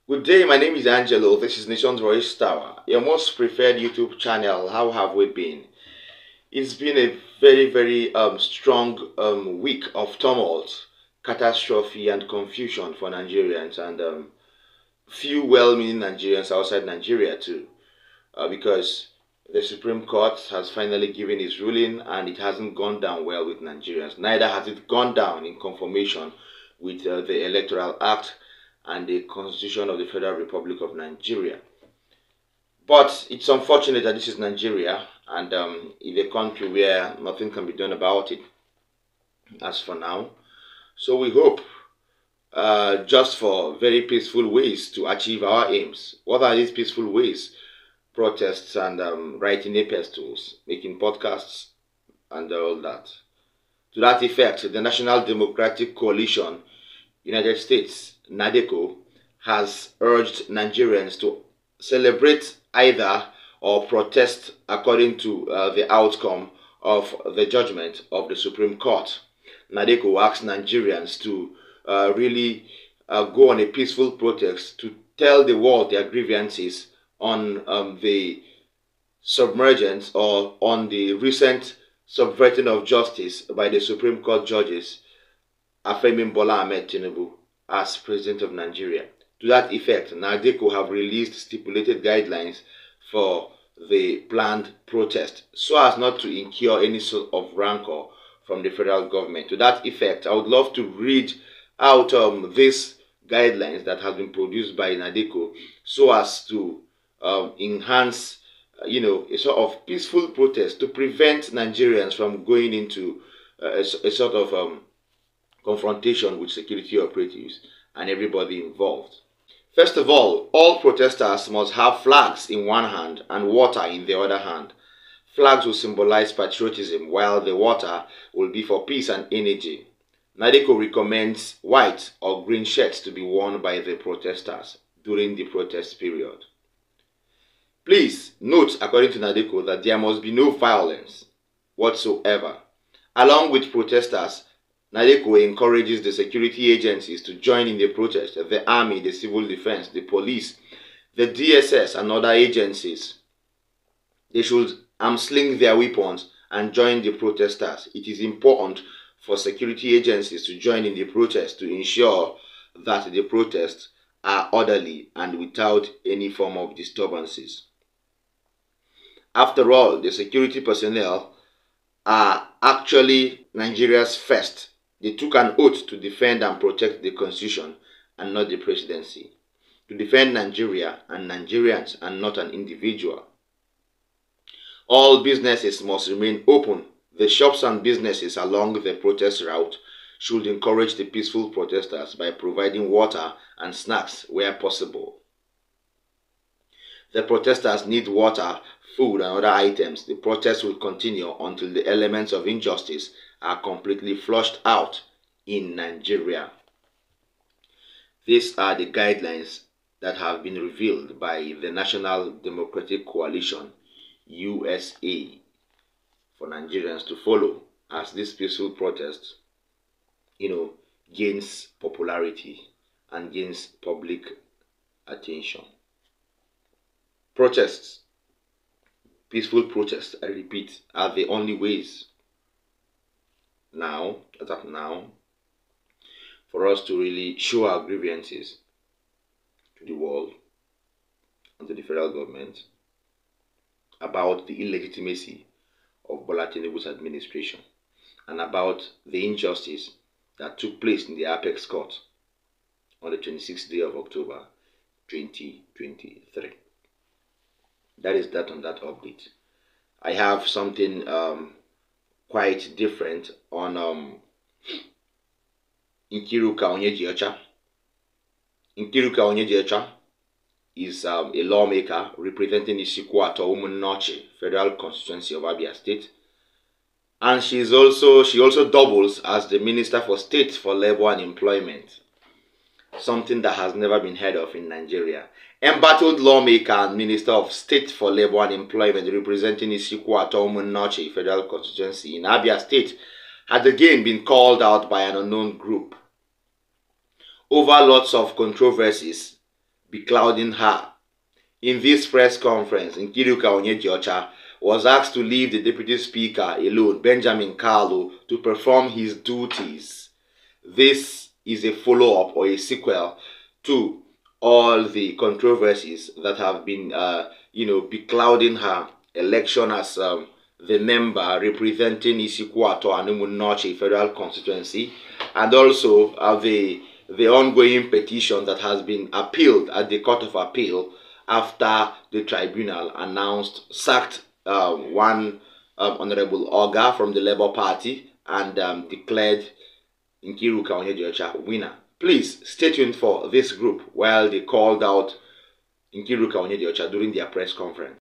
Good day, my name is Angelo. This is Nation's Voice Tower, your most preferred YouTube channel. How have we been? It's been a very strong week of tumult, catastrophe, and confusion for Nigerians, and few well-meaning Nigerians outside Nigeria too, because the Supreme Court has finally given its ruling, and it hasn't gone down well with Nigerians. Neither has it gone down in conformation with the Electoral Act and the Constitution of the Federal Republic of Nigeria. But it's unfortunate that this is Nigeria, and in a country where nothing can be done about it as for now. So we hope just for very peaceful ways to achieve our aims. What are these peaceful ways? Protests and writing epistles, making podcasts, and all that. To that effect, the National Democratic Coalition, United States, NADECO, has urged Nigerians to celebrate either or protest according to the outcome of the judgment of the Supreme Court. NADECO asks Nigerians to really go on a peaceful protest to tell the world their grievances on the submergence or on the recent subverting of justice by the Supreme Court judges affirming Bola Ahmed Tinubu as President of Nigeria. To that effect, NADECO have released stipulated guidelines for the planned protest so as not to incur any sort of rancor from the federal government. To that effect, I would love to read out these guidelines that have been produced by NADECO so as to enhance, a sort of peaceful protest to prevent Nigerians from going into a sort of confrontation with security operatives and everybody involved. First of all protesters must have flags in one hand and water in the other hand. Flags will symbolize patriotism, while the water will be for peace and energy. NADECO recommends white or green shirts to be worn by the protesters during the protest period. Please note, according to NADECO, that there must be no violence whatsoever. Along with protesters, NADECO encourages the security agencies to join in the protest: the army, the civil defense, the police, the DSS, and other agencies. They should sling their weapons and join the protesters. It is important for security agencies to join in the protest to ensure that the protests are orderly and without any form of disturbances. After all, the security personnel are actually Nigeria's first. They took an oath to defend and protect the Constitution and not the presidency. To defend Nigeria and Nigerians and not an individual. All businesses must remain open. The shops and businesses along the protest route should encourage the peaceful protesters by providing water and snacks where possible. The protesters need water, food, and other items. The protest will continue until the elements of injustice are completely flushed out in Nigeria. These are the guidelines that have been revealed by the National Democratic Coalition, USA, for Nigerians to follow as this peaceful protest, gains popularity and gains public attention. Protests, peaceful protests, I repeat, are the only ways now, for us to really show our grievances to the world and to the federal government about the illegitimacy of Bola Tinubu's administration and about the injustice that took place in the Apex Court on the 26th day of October 2023. That is that on that update. I have something quite different on Nkiruka Onyejiocha. Nkiruka Onyejiocha is a lawmaker representing Ishikwuato Umunnochi, Federal Constituency of Abia State. And she also doubles as the Minister for State for Labor and Employment. Something that has never been heard of in Nigeria. Embattled lawmaker and Minister of State for Labor and Employment representing Ishikwuato Umunnochi, Federal Constituency in Abia State, had again been called out by an unknown group over lots of controversies beclouding her. In this press conference, Nkiruka Onyediocha was asked to leave the Deputy Speaker alone, Benjamin Kalu, to perform his duties. This is a follow-up or a sequel to all the controversies that have been, beclouding her election as the member representing Isikwato and Umunoche Federal Constituency, and also the ongoing petition that has been appealed at the Court of Appeal after the tribunal sacked one Honorable Oga from the Labour Party and declared Nkiruka Onyediocha winner. Please stay tuned for this group while they called out Nkiruka Onyediocha during their press conference.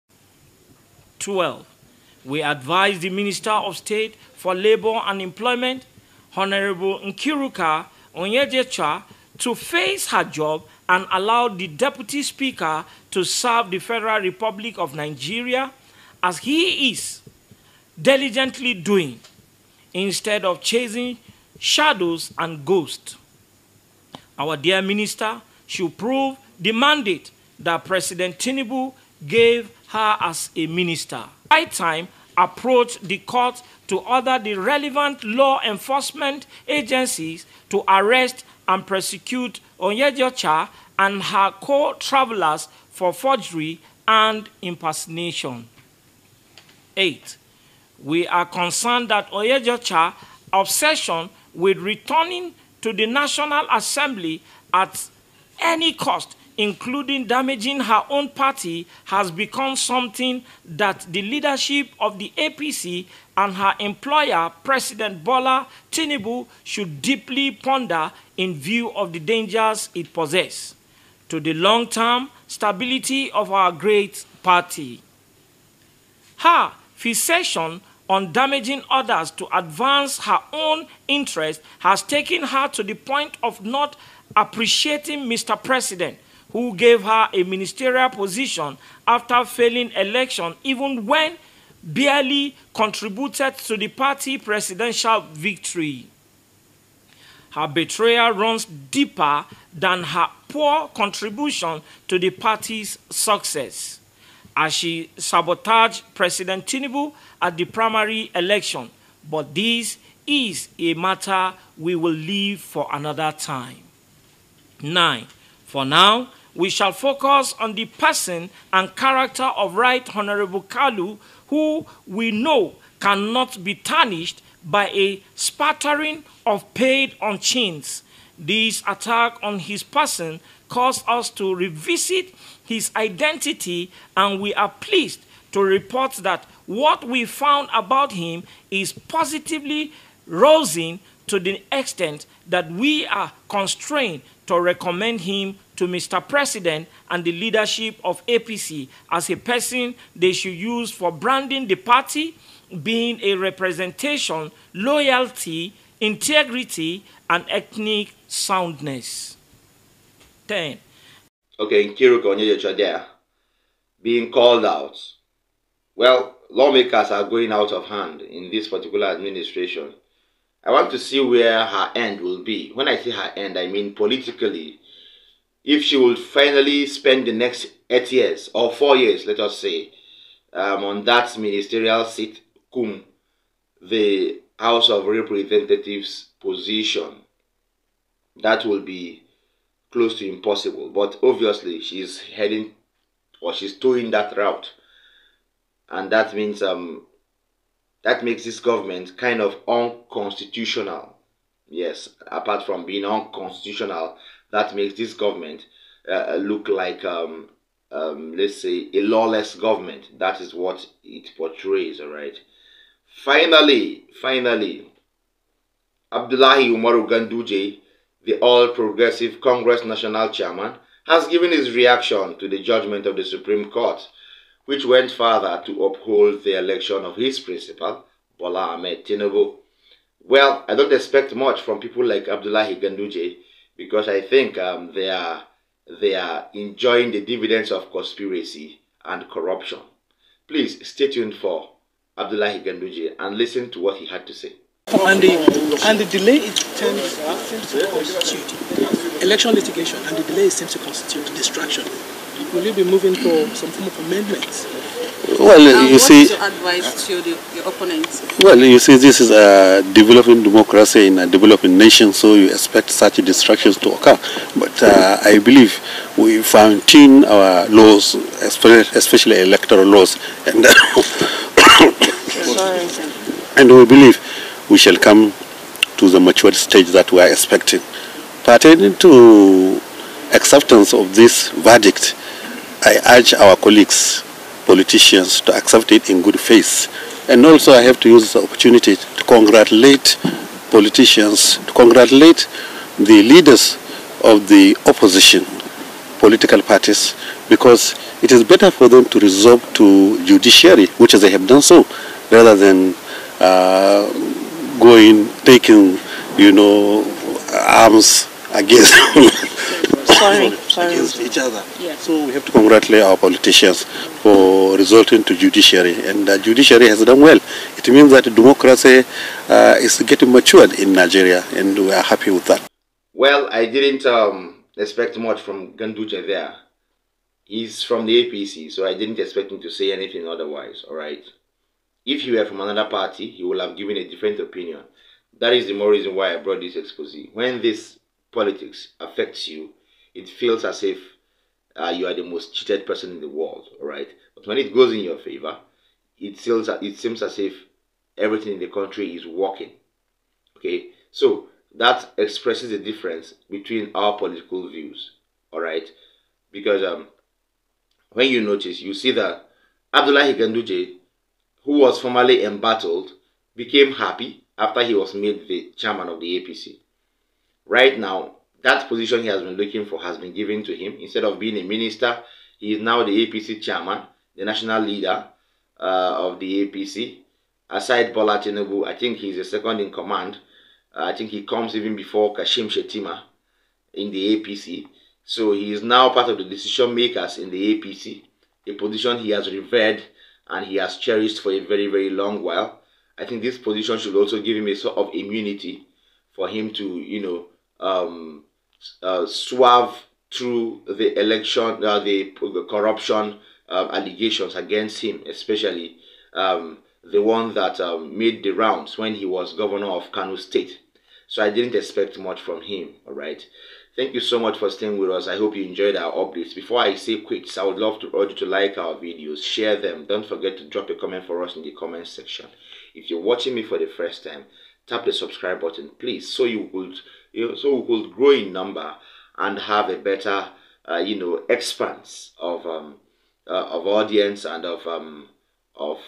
12. We advise the Minister of State for Labour and Employment, Honorable Nkiruka Onyediocha, to face her job and allow the Deputy Speaker to serve the Federal Republic of Nigeria as he is diligently doing, instead of chasing shadows and ghosts. Our dear Minister should prove the mandate that President Tinubu gave her as a minister. By time, approach the court to order the relevant law enforcement agencies to arrest and prosecute Onyediocha and her co-travelers for forgery and impersonation. 8. We are concerned that Onyediocha's obsession with returning to the National Assembly at any cost, including damaging her own party, has become something that the leadership of the APC and her employer, President Bola Tinubu, should deeply ponder in view of the dangers it possesses to the long-term stability of our great party. Her fixation on damaging others to advance her own interest has taken her to the point of not appreciating Mr. President, who gave her a ministerial position after failing election, even when barely contributed to the party presidential victory. Her betrayal runs deeper than her poor contribution to the party's success, as she sabotaged President Tinubu at the primary election. But this is a matter we will leave for another time. 9. For now, we shall focus on the person and character of Right Honorable Kalu, who we know cannot be tarnished by a spattering of paid unchins. This attack on his person caused us to revisit his identity, and we are pleased to report that what we found about him is positively rousing to the extent that we are constrained to recommend him to Mr. President and the leadership of APC as a person they should use for branding the party, being a representation, loyalty, integrity, and ethnic soundness. 10. Okay, Nkiruka Onyediocha there, being called out. Well, lawmakers are going out of hand in this particular administration. I want to see where her end will be. When I say her end, I mean politically. If she will finally spend the next 8 years, or 4 years, let us say, on that ministerial seat, the House of Representatives position, that will be close to impossible. But obviously, she's heading, or she's towing that route. And that means, that makes this government kind of unconstitutional. Yes, apart from being unconstitutional, that makes this government look like, let's say, a lawless government. That is what it portrays, all right? Finally, Abdullahi Umaru Ganduje, the All Progressive Congress National Chairman, has given his reaction to the judgment of the Supreme Court, which went further to uphold the election of his principal, Bola Ahmed Tinubu. Well, I don't expect much from people like Abdullahi Ganduje, because I think they are enjoying the dividends of conspiracy and corruption. Please stay tuned for Abdullahi Ganduje and listen to what he had to say. And the delay it tends to constitute election litigation, and the delay seems to constitute distraction. Will you be moving for some form of amendments? Well, you see, what is your advice to your opponents? well, you see, this is a developing democracy in a developing nation, so you expect such distractions to occur. But I believe we fine-tune our laws, especially electoral laws, and and we believe we shall come to the mature stage that we are expecting. Pertaining to acceptance of this verdict, I urge our colleagues, politicians, to accept it in good faith. And also I have to use the opportunity to congratulate politicians, to congratulate the leaders of the opposition political parties, because it is better for them to resort to judiciary, which they have done so, rather than taking, arms against against each other. Yeah. So we have to congratulate our politicians for resulting to judiciary, and the judiciary has done well. It means that democracy is getting matured in Nigeria, and we are happy with that. Well, I didn't expect much from Ganduje there. He's from the APC, so I didn't expect him to say anything otherwise, alright? If he were from another party, he would have given a different opinion. That is the more reason why I brought this expose. When this politics affects you, it feels as if you are the most cheated person in the world, alright? But when it goes in your favor, it seems as if everything in the country is working, okay? So that expresses the difference between our political views, alright? Because when you notice, you see that Abdullahi Ganduje, who was formerly embattled, became happy after he was made the chairman of the APC. Right now, that position he has been looking for has been given to him. Instead of being a minister, he is now the APC chairman, the national leader of the APC. Aside Bola Tinubu, I think he's the second in command. I think he comes even before Kashim Shettima in the APC. So he is now part of the decision makers in the APC, a position he has revered and he has cherished for a very, very long while. I think this position should also give him a sort of immunity for him to, swerve through the election, the corruption allegations against him, especially the one that made the rounds when he was governor of Kano State. So I didn't expect much from him, all right? Thank you so much for staying with us. I hope you enjoyed our updates. Before I say quits, I would love to urge you to like our videos, share them. Don't forget to drop a comment for us in the comment section. If you're watching me for the first time, tap the subscribe button, please, so we could grow in number and have a better, expanse of audience and of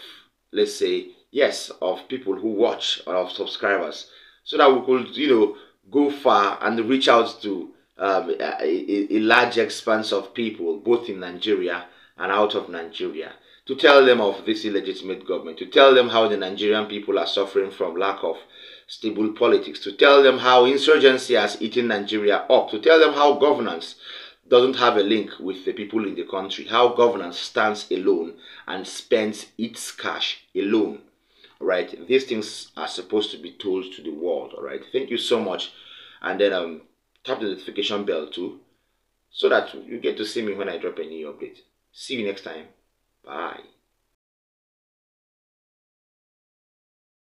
let's say, yes, of people who watch or of subscribers, so that we could, go far and reach out to a large expanse of people, both in Nigeria and out of Nigeria, to tell them of this illegitimate government, to tell them how the Nigerian people are suffering from lack of stable politics, to tell them how insurgency has eaten Nigeria up, to tell them how governance doesn't have a link with the people in the country, how governance stands alone and spends its cash alone. Right? These things are supposed to be told to the world. All right. Thank you so much, and then tap the notification bell too, so that you get to see me when I drop a new update. See you next time. Bye.